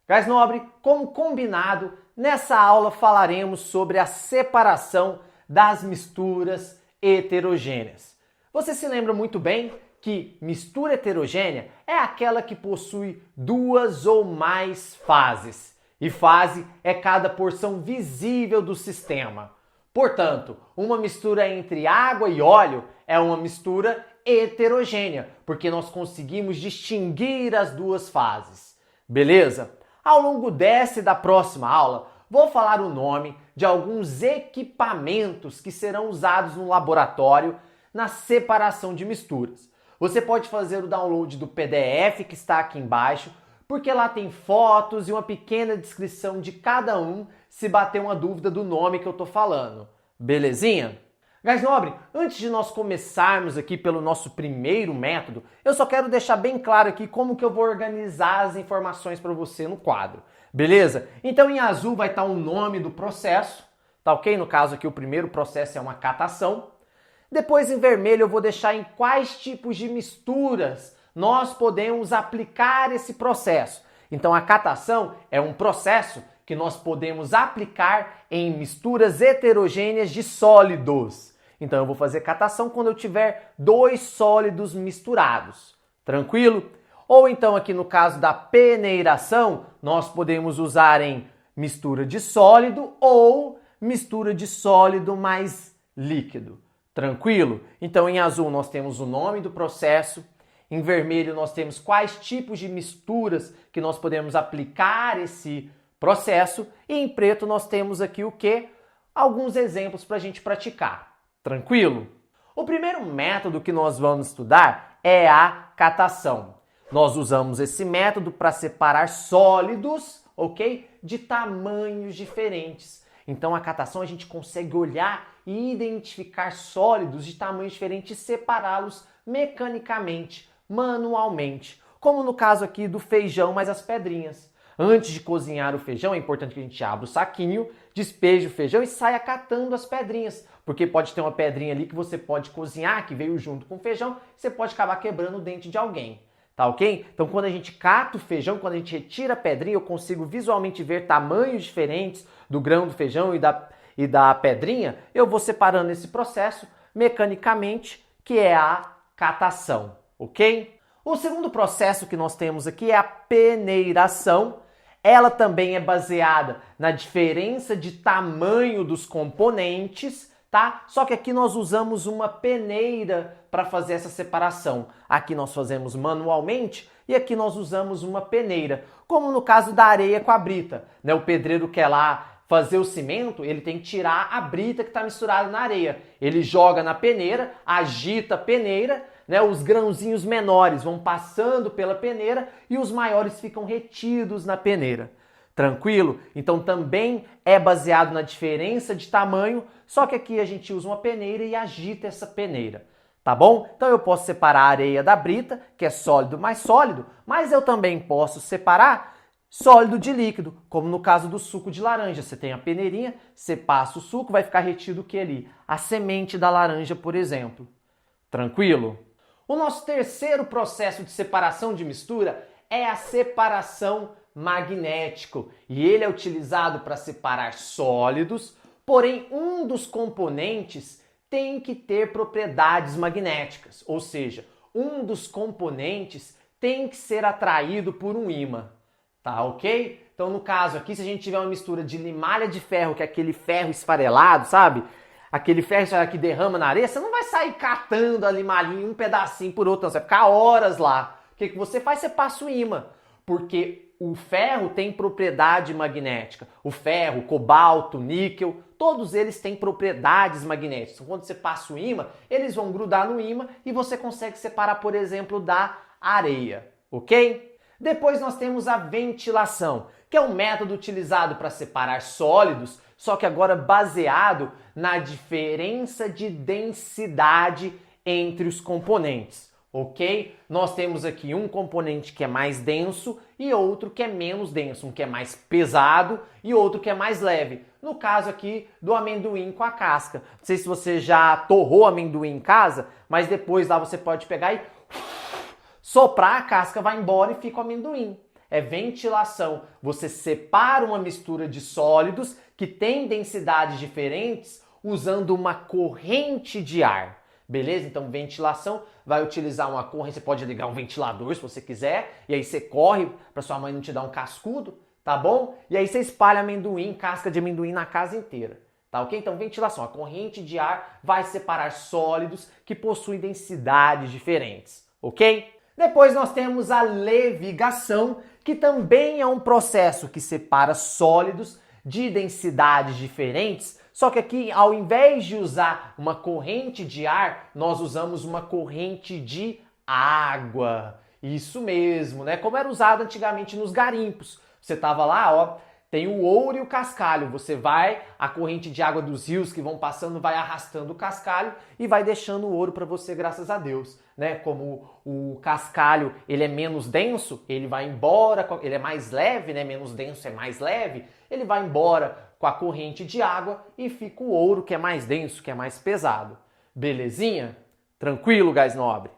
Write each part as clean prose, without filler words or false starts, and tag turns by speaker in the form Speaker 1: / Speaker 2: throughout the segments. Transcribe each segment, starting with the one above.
Speaker 1: Gás Nobre, como combinado, nessa aula falaremos sobre a separação das misturas heterogêneas. Você se lembra muito bem que mistura heterogênea é aquela que possui duas ou mais fases. E fase é cada porção visível do sistema. Portanto, uma mistura entre água e óleo é uma mistura heterogênea, porque nós conseguimos distinguir as duas fases. Beleza? Ao longo dessa e da próxima aula, vou falar o nome de alguns equipamentos que serão usados no laboratório na separação de misturas. Você pode fazer o download do PDF que está aqui embaixo, porque lá tem fotos e uma pequena descrição de cada um se bater uma dúvida do nome que eu estou falando. Belezinha? Gás Nobre, antes de nós começarmos aqui pelo nosso primeiro método, eu só quero deixar bem claro aqui como que eu vou organizar as informações para você no quadro. Beleza? Então em azul vai estar o nome do processo, tá ok? No caso aqui o primeiro processo é uma catação. Depois em vermelho eu vou deixar em quais tipos de misturas nós podemos aplicar esse processo. Então a catação é um processo que nós podemos aplicar em misturas heterogêneas de sólidos. Então eu vou fazer catação quando eu tiver dois sólidos misturados. Tranquilo? Ou então aqui no caso da peneiração, nós podemos usar em mistura de sólido ou mistura de sólido mais líquido. Tranquilo? Então em azul nós temos o nome do processo, em vermelho nós temos quais tipos de misturas que nós podemos aplicar esse processo e em preto nós temos aqui o quê? Alguns exemplos para a gente praticar. Tranquilo? O primeiro método que nós vamos estudar é a catação. Nós usamos esse método para separar sólidos, ok? De tamanhos diferentes. Então a catação a gente consegue olhar e identificar sólidos de tamanhos diferentes e separá-los mecanicamente, manualmente. Como no caso aqui do feijão mais as pedrinhas. Antes de cozinhar o feijão, é importante que a gente abra o saquinho, despeje o feijão e saia catando as pedrinhas. Porque pode ter uma pedrinha ali que você pode cozinhar, que veio junto com o feijão, você pode acabar quebrando o dente de alguém. Tá ok? Então quando a gente cata o feijão, quando a gente retira a pedrinha, eu consigo visualmente ver tamanhos diferentes do grão do feijão e da pedrinha, eu vou separando esse processo mecanicamente, que é a catação. Ok? O segundo processo que nós temos aqui é a peneiração. Ela também é baseada na diferença de tamanho dos componentes, tá? Só que aqui nós usamos uma peneira para fazer essa separação. Aqui nós fazemos manualmente e aqui nós usamos uma peneira, como no caso da areia com a brita, né? O pedreiro quer lá fazer o cimento, ele tem que tirar a brita que está misturada na areia. Ele joga na peneira, agita a peneira, né? Os grãozinhos menores vão passando pela peneira e os maiores ficam retidos na peneira. Tranquilo? Então também é baseado na diferença de tamanho, só que aqui a gente usa uma peneira e agita essa peneira. Tá bom? Então eu posso separar a areia da brita, que é sólido mais sólido, mas eu também posso separar sólido de líquido, como no caso do suco de laranja. Você tem a peneirinha, você passa o suco, vai ficar retido o que ali? A semente da laranja, por exemplo. Tranquilo? O nosso terceiro processo de separação de mistura é a separação magnética. E ele é utilizado para separar sólidos, porém um dos componentes tem que ter propriedades magnéticas. Ou seja, um dos componentes tem que ser atraído por um ímã. Tá ok? Então no caso aqui, se a gente tiver uma mistura de limalha de ferro, que é aquele ferro esfarelado, sabe? Aquele ferro que derrama na areia, você não vai sair catando a limalhinha um pedacinho por outro, não. Você vai ficar horas lá. O que você faz? Você passa o ímã. Porque o ferro tem propriedade magnética. O ferro, o cobalto, o níquel, todos eles têm propriedades magnéticas. Então, quando você passa o ímã, eles vão grudar no ímã e você consegue separar, por exemplo, da areia. Ok? Depois nós temos a ventilação, que é um método utilizado para separar sólidos, só que agora baseado na diferença de densidade entre os componentes, ok? Nós temos aqui um componente que é mais denso e outro que é menos denso, um que é mais pesado e outro que é mais leve. No caso aqui do amendoim com a casca. Não sei se você já torrou amendoim em casa, mas depois lá você pode pegar e soprar, a casca vai embora e fica o amendoim. É ventilação. Você separa uma mistura de sólidos que tem densidades diferentes usando uma corrente de ar. Beleza? Então, ventilação vai utilizar uma corrente. Você pode ligar um ventilador se você quiser. E aí você corre para sua mãe não te dar um cascudo, tá bom? E aí você espalha amendoim, casca de amendoim na casa inteira. Tá ok? Então, ventilação. A corrente de ar vai separar sólidos que possuem densidades diferentes. Ok? Depois nós temos a levigação, que também é um processo que separa sólidos de densidades diferentes, só que aqui, ao invés de usar uma corrente de ar, nós usamos uma corrente de água. Isso mesmo, né? Como era usado antigamente nos garimpos. Você tava lá, ó, tem o ouro e o cascalho. Você vai, a corrente de água dos rios que vão passando vai arrastando o cascalho e vai deixando o ouro para você, graças a Deus, né? Como o cascalho, ele é menos denso, ele vai embora, ele é mais leve, né? Menos denso é mais leve, ele vai embora com a corrente de água e fica o ouro que é mais denso, que é mais pesado. Belezinha? Tranquilo, gás nobre?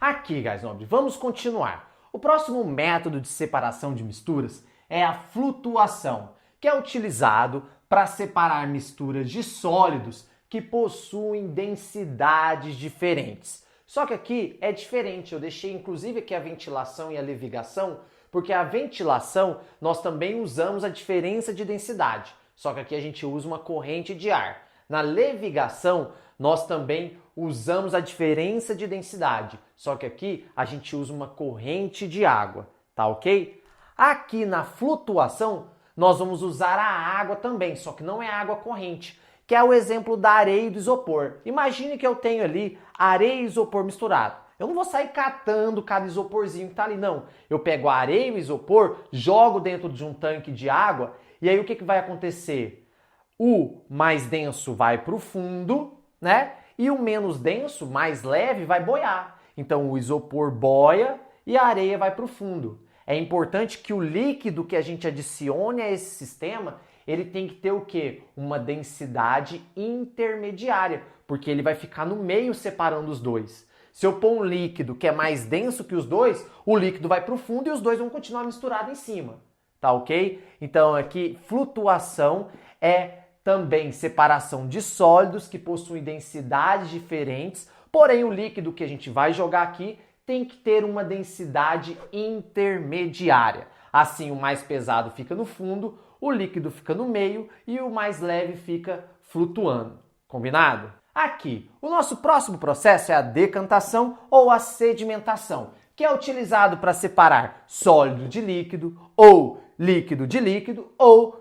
Speaker 1: Aqui, gás nobre, vamos continuar. O próximo método de separação de misturas é a flutuação, que é utilizado para separar misturas de sólidos que possuem densidades diferentes. Só que aqui é diferente, eu deixei inclusive aqui a ventilação e a levigação, porque a ventilação nós também usamos a diferença de densidade, só que aqui a gente usa uma corrente de ar. Na levigação nós também usamos a diferença de densidade, só que aqui a gente usa uma corrente de água, tá ok? Aqui na flutuação nós vamos usar a água também, só que não é água corrente, que é o exemplo da areia e do isopor. Imagine que eu tenho ali areia e isopor misturado. Eu não vou sair catando cada isoporzinho que tá ali, não. Eu pego a areia e o isopor, jogo dentro de um tanque de água, e aí o que vai acontecer? O mais denso vai para o fundo, né? E o menos denso, mais leve, vai boiar. Então o isopor boia e a areia vai para o fundo. É importante que o líquido que a gente adicione a esse sistema, ele tem que ter o quê? Uma densidade intermediária, porque ele vai ficar no meio separando os dois. Se eu pôr um líquido que é mais denso que os dois, o líquido vai para o fundo e os dois vão continuar misturados em cima. Tá ok? Então aqui, flutuação é também separação de sólidos que possuem densidades diferentes, porém o líquido que a gente vai jogar aqui tem que ter uma densidade intermediária. Assim, o mais pesado fica no fundo, o líquido fica no meio e o mais leve fica flutuando. Combinado? Aqui, o nosso próximo processo é a decantação ou a sedimentação, que é utilizado para separar sólido de líquido ou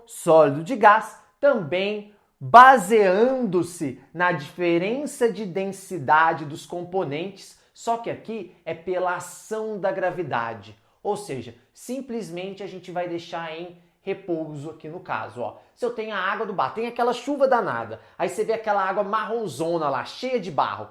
Speaker 1: sólido de gás, também baseando-se na diferença de densidade dos componentes, só que aqui é pela ação da gravidade. Ou seja, simplesmente a gente vai deixar em repouso aqui no caso, ó. Se eu tenho a água do bar, tem aquela chuva danada, aí você vê aquela água marronzona lá, cheia de barro.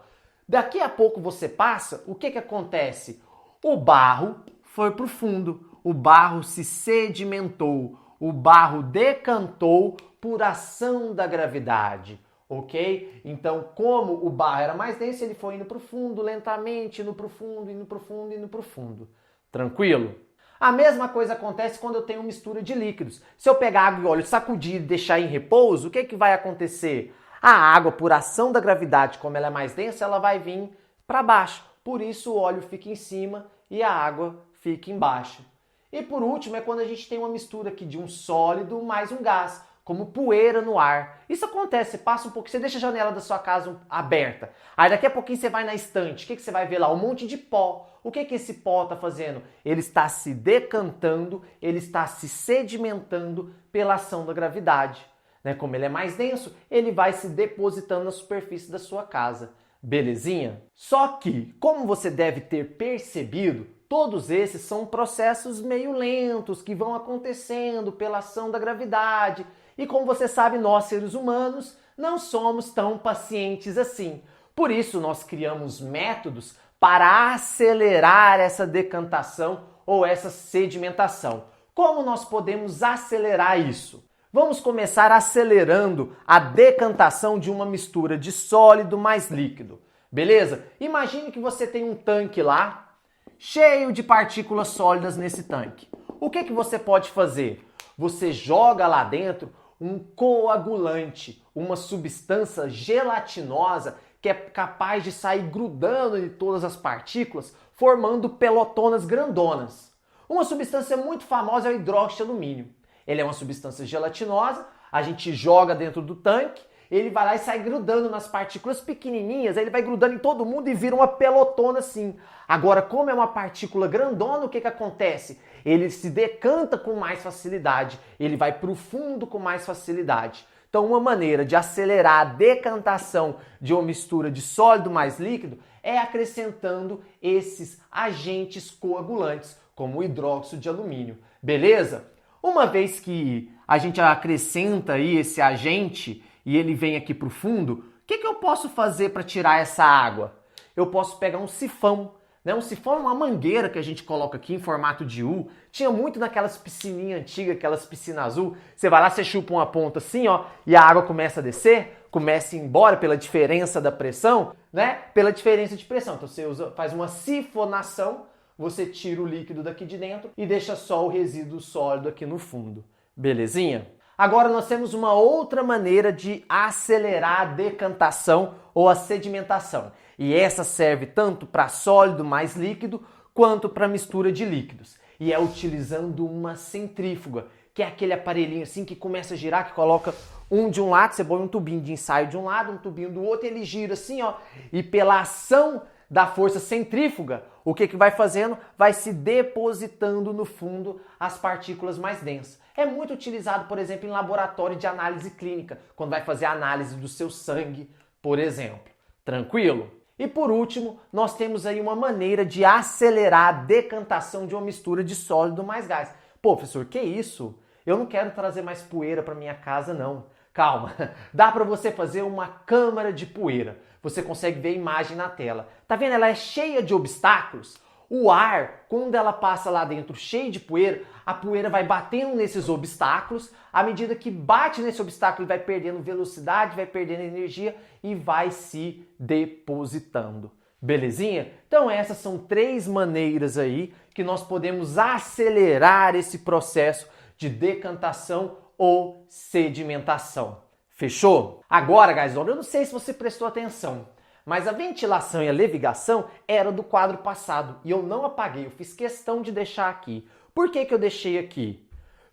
Speaker 1: Daqui a pouco você passa, o que acontece? O barro foi para o fundo, o barro se sedimentou, o barro decantou por ação da gravidade, ok? Então, como o barro era mais denso, ele foi indo para o fundo lentamente, indo para o fundo, indo para o fundo, indo para o fundo. Tranquilo? A mesma coisa acontece quando eu tenho mistura de líquidos. Se eu pegar água e óleo, sacudir e deixar em repouso, o que vai acontecer? A água, por ação da gravidade, como ela é mais densa, ela vai vir para baixo. Por isso o óleo fica em cima e a água fica embaixo. E por último é quando a gente tem uma mistura aqui de um sólido mais um gás, como poeira no ar. Isso acontece, você passa um pouco, você deixa a janela da sua casa aberta. Aí daqui a pouquinho você vai na estante, o que você vai ver lá? Um monte de pó. O que esse pó está fazendo? Ele está se decantando, ele está se sedimentando pela ação da gravidade. Né? Como ele é mais denso, ele vai se depositando na superfície da sua casa. Belezinha? Só que, como você deve ter percebido, todos esses são processos meio lentos que vão acontecendo pela ação da gravidade. E como você sabe, nós seres humanos não somos tão pacientes assim. Por isso nós criamos métodos para acelerar essa decantação ou essa sedimentação. Como nós podemos acelerar isso? Vamos começar acelerando a decantação de uma mistura de sólido mais líquido. beleza? Imagine que você tem um tanque lá, cheio de partículas sólidas nesse tanque. O que você pode fazer? Você joga lá dentro um coagulante, uma substância gelatinosa que é capaz de sair grudando em todas as partículas, formando pelotonas grandonas. Uma substância muito famosa é o hidróxido de alumínio. Ele é uma substância gelatinosa, a gente joga dentro do tanque, ele vai lá e sai grudando nas partículas pequenininhas, aí ele vai grudando em todo mundo e vira uma pelotona assim. Agora, como é uma partícula grandona, o que acontece? Ele se decanta com mais facilidade, ele vai para o fundo com mais facilidade. Então, uma maneira de acelerar a decantação de uma mistura de sólido mais líquido é acrescentando esses agentes coagulantes, como o hidróxido de alumínio. Beleza? Uma vez que a gente acrescenta aí esse agente e ele vem aqui para o fundo, o que eu posso fazer para tirar essa água? Eu posso pegar um sifão, né? Um sifão é uma mangueira que a gente coloca aqui em formato de U. Tinha muito naquelas piscininhas antigas, aquelas piscinas azul. Você vai lá, você chupa uma ponta assim, ó, e a água começa a descer, começa a ir embora pela diferença da pressão, né? Pela diferença de pressão. Então você faz uma sifonação, você tira o líquido daqui de dentro e deixa só o resíduo sólido aqui no fundo. Belezinha? Agora nós temos uma outra maneira de acelerar a decantação ou a sedimentação. E essa serve tanto para sólido mais líquido quanto para mistura de líquidos. E é utilizando uma centrífuga, que é aquele aparelhinho assim que começa a girar, que coloca um de um lado, você põe um tubinho de ensaio de um lado, um tubinho do outro, e ele gira assim, ó. E pela ação da força centrífuga, o que vai fazendo? Vai se depositando no fundo as partículas mais densas. É muito utilizado, por exemplo, em laboratório de análise clínica, quando vai fazer a análise do seu sangue, por exemplo. Tranquilo? E por último, nós temos aí uma maneira de acelerar a decantação de uma mistura de sólido mais gás. Pô, professor, que isso? Eu não quero trazer mais poeira para minha casa, não. Calma, dá para você fazer uma câmara de poeira. Você consegue ver a imagem na tela. Tá vendo? Ela é cheia de obstáculos. O ar, quando ela passa lá dentro cheio de poeira, a poeira vai batendo nesses obstáculos. À medida que bate nesse obstáculo, ele vai perdendo velocidade, vai perdendo energia e vai se depositando. Belezinha? Então essas são 3 maneiras aí que nós podemos acelerar esse processo de decantação ou sedimentação. Fechou? Agora, guys, eu não sei se você prestou atenção, mas a ventilação e a levigação era do quadro passado e eu não apaguei, eu fiz questão de deixar aqui. Por que eu deixei aqui?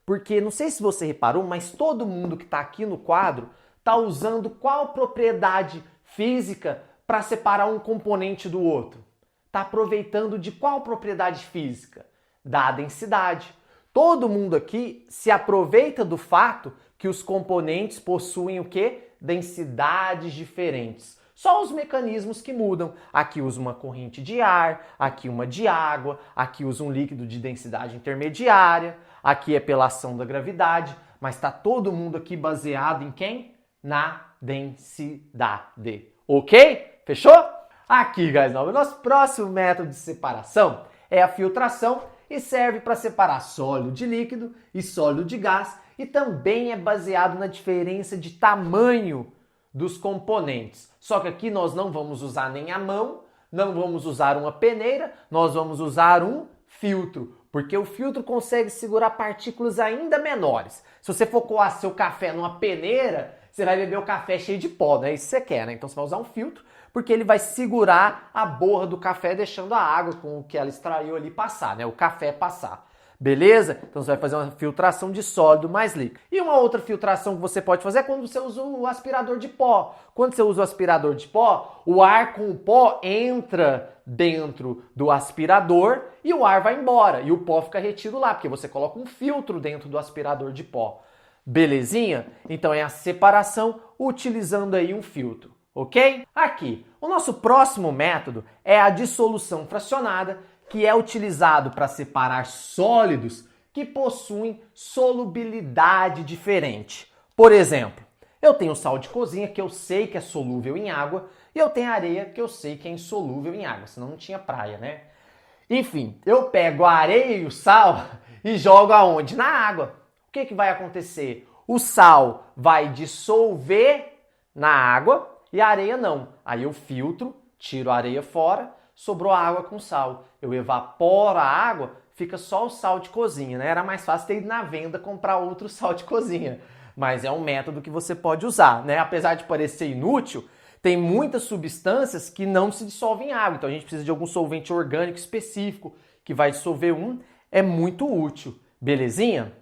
Speaker 1: Porque, não sei se você reparou, mas todo mundo que está aqui no quadro está usando qual propriedade física para separar um componente do outro? Está aproveitando de qual propriedade física? Da densidade. Todo mundo aqui se aproveita do fato que os componentes possuem o quê? Densidades diferentes. Só os mecanismos que mudam. Aqui usa uma corrente de ar, aqui uma de água, aqui usa um líquido de densidade intermediária, aqui é pela ação da gravidade, mas está todo mundo aqui baseado em quem? Na densidade. Ok? Fechou? Aqui, guys, o nosso próximo método de separação é a filtração e serve para separar sólido de líquido e sólido de gás e também é baseado na diferença de tamanho dos componentes. Só que aqui nós não vamos usar nem a mão, não vamos usar uma peneira, nós vamos usar um filtro, porque o filtro consegue segurar partículas ainda menores. Se você for coar seu café numa peneira, você vai beber o café cheio de pó, não é isso que você quer, né? Então você vai usar um filtro, porque ele vai segurar a borra do café, deixando a água com o que ela extraiu ali passar, né? O café passar. Beleza? Então você vai fazer uma filtração de sólido mais líquido. E uma outra filtração que você pode fazer é quando você usa o aspirador de pó. Quando você usa o aspirador de pó, o ar com o pó entra dentro do aspirador e o ar vai embora. E o pó fica retido lá, porque você coloca um filtro dentro do aspirador de pó. Belezinha? Então é a separação utilizando aí um filtro. Ok? Aqui, o nosso próximo método é a dissolução fracionada, que é utilizado para separar sólidos que possuem solubilidade diferente. Por exemplo, eu tenho sal de cozinha que eu sei que é solúvel em água e eu tenho areia que eu sei que é insolúvel em água, senão não tinha praia, né? Enfim, eu pego a areia e o sal e jogo aonde? Na água. O que vai acontecer? O sal vai dissolver na água e a areia não. Aí eu filtro, tiro a areia fora, sobrou a água com sal. Eu evaporo a água, fica só o sal de cozinha, né? Era mais fácil ter ido na venda comprar outro sal de cozinha. Mas é um método que você pode usar, né? Apesar de parecer inútil, tem muitas substâncias que não se dissolvem em água. Então a gente precisa de algum solvente orgânico específico que vai dissolver é muito útil. Belezinha?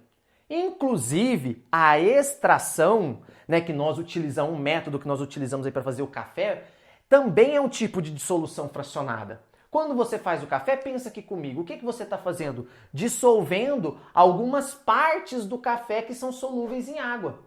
Speaker 1: Inclusive, a extração, né, que nós utilizamos, um método que nós utilizamos aí para fazer o café, também é um tipo de dissolução fracionada. Quando você faz o café, pensa aqui comigo, o que você está fazendo? Dissolvendo algumas partes do café que são solúveis em água.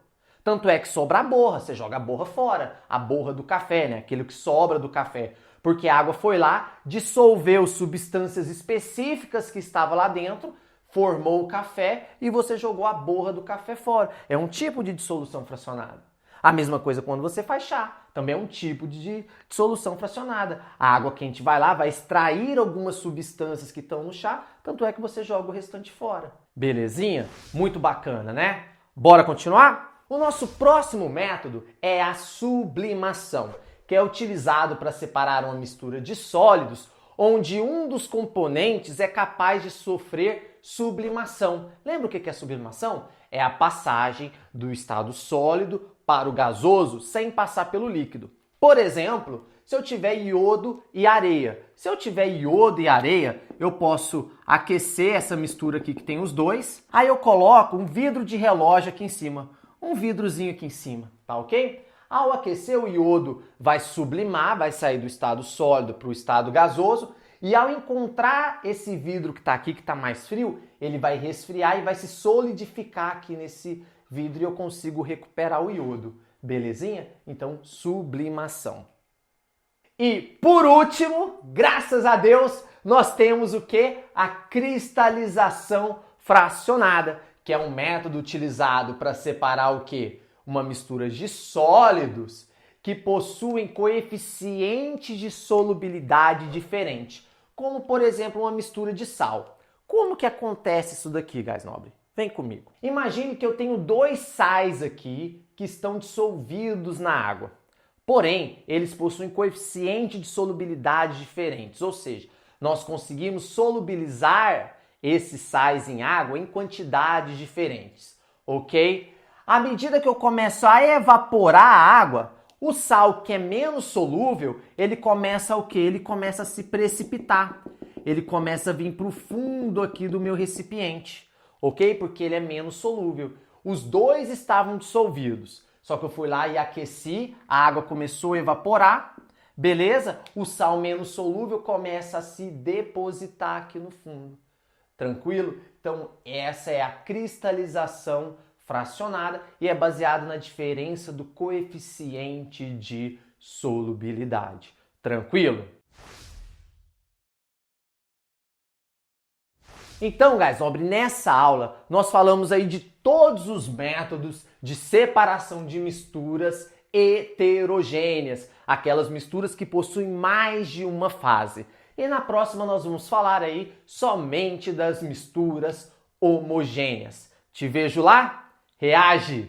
Speaker 1: Tanto é que sobra a borra, você joga a borra fora, a borra do café, né? Aquilo que sobra do café. Porque a água foi lá, dissolveu substâncias específicas que estavam lá dentro, formou o café e você jogou a borra do café fora. É um tipo de dissolução fracionada. A mesma coisa quando você faz chá, também é um tipo de dissolução fracionada. A água quente vai lá, vai extrair algumas substâncias que estão no chá, tanto é que você joga o restante fora. Belezinha? Muito bacana, né? Bora continuar? O nosso próximo método é a sublimação, que é utilizado para separar uma mistura de sólidos, onde um dos componentes é capaz de sofrer sublimação. Lembra o que é sublimação? É a passagem do estado sólido para o gasoso sem passar pelo líquido. Por exemplo, se eu tiver iodo e areia. Se eu tiver iodo e areia, eu posso aquecer essa mistura aqui que tem os dois. Aí eu coloco um vidro de relógio aqui em cima. Um vidrozinho aqui em cima, tá ok? Ao aquecer, o iodo vai sublimar, vai sair do estado sólido para o estado gasoso. E ao encontrar esse vidro que está aqui, que está mais frio, ele vai resfriar e vai se solidificar aqui nesse vidro e eu consigo recuperar o iodo. Belezinha? Então, sublimação. E por último, graças a Deus, nós temos o que? A cristalização fracionada, que é um método utilizado para separar o que? Uma mistura de sólidos que possuem coeficientes de solubilidade diferente, como por exemplo uma mistura de sal. Como que acontece isso daqui, guys nobre? Vem comigo. Imagine que eu tenho dois sais aqui que estão dissolvidos na água. Porém, eles possuem coeficiente de solubilidade diferentes, ou seja, nós conseguimos solubilizar esses sais em água em quantidades diferentes, ok? À medida que eu começo a evaporar a água, o sal que é menos solúvel, ele começa o quê? Ele começa a se precipitar. Ele começa a vir para o fundo aqui do meu recipiente, ok? Porque ele é menos solúvel. Os dois estavam dissolvidos, só que eu fui lá e aqueci, a água começou a evaporar, beleza? O sal menos solúvel começa a se depositar aqui no fundo. Tranquilo? Então, essa é a cristalização fracionada e é baseado na diferença do coeficiente de solubilidade. Tranquilo? Então, guys, nobre, nessa aula nós falamos aí de todos os métodos de separação de misturas heterogêneas, aquelas misturas que possuem mais de uma fase. E na próxima nós vamos falar aí somente das misturas homogêneas. Te vejo lá? Reage!